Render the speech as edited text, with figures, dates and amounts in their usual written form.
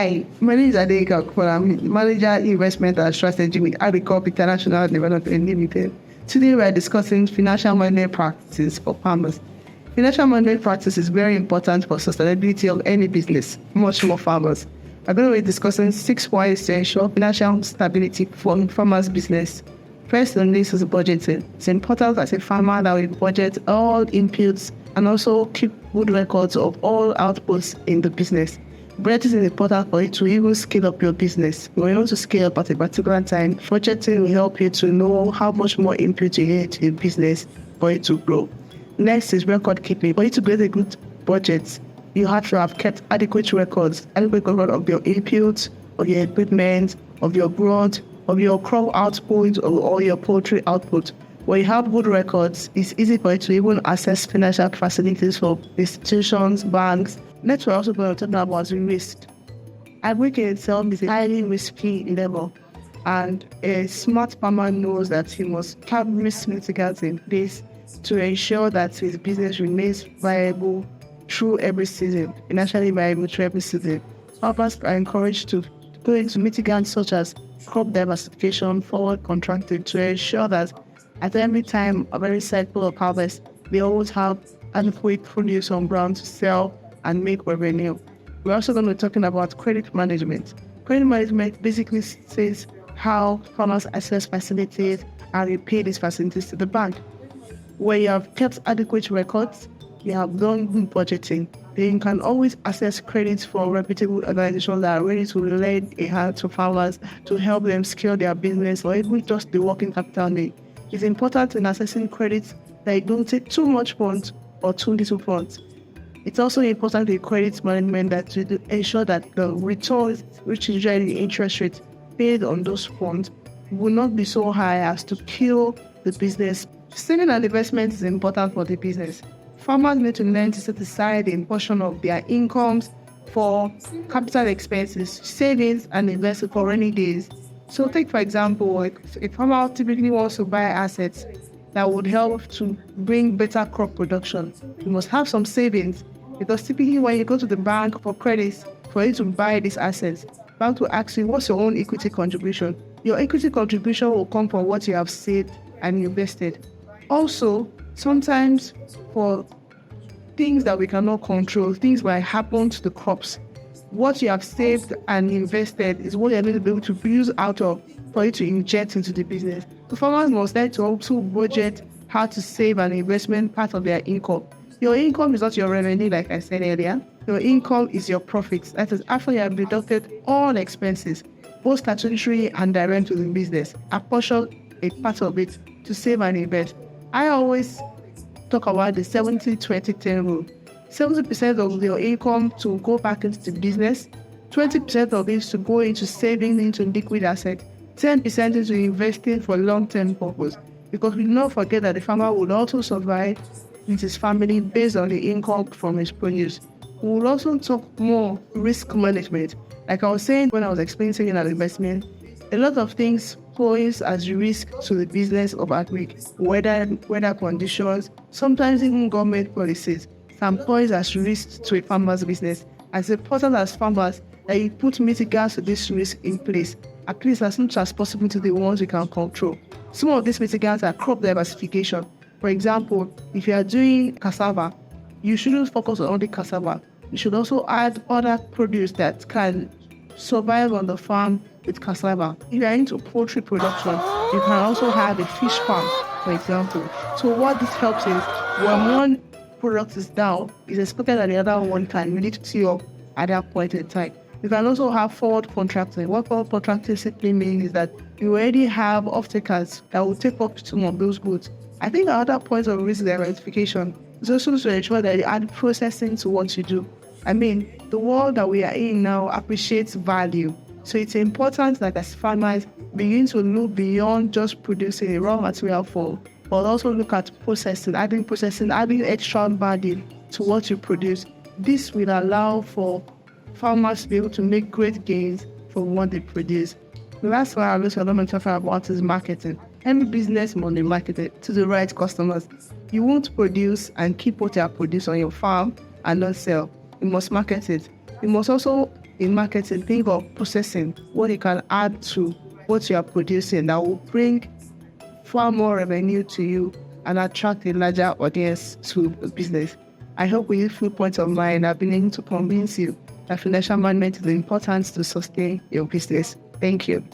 Hi, my name is Adeka Kupola. I'm Manager Investment and Strategy with Agribusiness International Development Limited. Today we are discussing financial management practices for farmers. Financial management practice is very important for sustainability of any business, much more farmers. I'm going to be discussing 6 ways to ensure financial stability for farmers' business. First on this is budgeting. It's important as a farmer that we budget all inputs and also keep good records of all outputs in the business. Budgeting is important for you to even scale up your business. When you want to scale up at a particular time, budgeting will help you to know how much more input you need in business for it to grow. Next is record keeping. For you to build a good budget, you have to have kept adequate record of your inputs, of your equipment, of your growth, of your crop output or your poultry output. When you have good records, it's easy for you to even access financial facilities for institutions, banks. Next, we're also going to talk about risk. Agriculture itself is a highly risky level, and a smart farmer knows that he must have risk mitigants in place to ensure that his business remains viable through every season, financially viable through every season. Farmers are encouraged to go into mitigants such as crop diversification, forward contracting, to ensure that at every time of every cycle of harvest, they always have adequate produce on ground to sell and make revenue. We're also going to be talking about credit management. Credit management basically says how farmers access facilities and repay these facilities to the bank. Where you have kept adequate records, you have done good budgeting, then you can always access credits from reputable organizations that are ready to lend a hand to farmers to help them scale their business or even just the working capital need. It's important in accessing credits that you don't take too much funds or too little funds. It's also important in credit management that to ensure that the returns, which is usually the interest rate paid on those funds, will not be so high as to kill the business. Saving and investment is important for the business. Farmers need to learn to set aside a portion of their incomes for capital expenses, savings, and investment for rainy days. So take, for example, a farmer typically wants to buy assets that would help to bring better crop production. You must have some savings, because typically when you go to the bank for credits for you to buy these assets, bank will ask you, what's your own equity contribution? Your equity contribution will come from what you have saved and invested. Also, sometimes for things that we cannot control, things might happen to the crops. What you have saved and invested is what you're going to be able to use out of for you to inject into the business. The farmers must learn to also budget how to save an investment part of their income. Your income is not your revenue, like I said earlier. Your income is your profits. That is after you have deducted all expenses, both statutory and direct to the business. Apportion a part of it to save and invest. I always talk about the 70-20-10 rule. 70% of your income to go back into the business, 20% of it to go into saving into liquid assets, 10% into investing for long-term purpose. Because we do not forget that the farmer will also survive with his family based on the income from his produce. We will also talk more risk management. Like I was saying when I was explaining saving and investment, a lot of things pose as risk to the business of agri, weather conditions, sometimes even government policies can pose as risk to a farmer's business. As important as farmers, that you put mitigants to this risk in place, at least as much as possible to the ones you can control. Some of these mitigants are crop diversification. For example, if you are doing cassava, you shouldn't focus on only cassava. You should also add other produce that can survive on the farm with cassava. If you are into poultry production, you can also have a fish farm, for example. So what this helps is, when one product is down, it's expected that the other one can lift you up at that point in time. You can also have forward contracting. What forward contracting simply means is that you already have off-takers that will take up some of those goods. I think another point of risk diversification is also to ensure that you add processing to what you do. I mean, the world that we are in now appreciates value. So it's important that as farmers begin to look beyond just producing a raw material form, but also look at adding extra value to what you produce. This will allow for farmers to be able to make great gains from what they produce. The last one I'm going to talk about is marketing. Any business must be marketed to the right customers. You won't produce and keep what you have produced on your farm and not sell. You must market it. You must also in marketing, think of processing, what you can add to what you are producing that will bring far more revenue to you and attract a larger audience to the business. I hope with these few points of mine, I've been able to convince you that financial management is important to sustain your business. Thank you.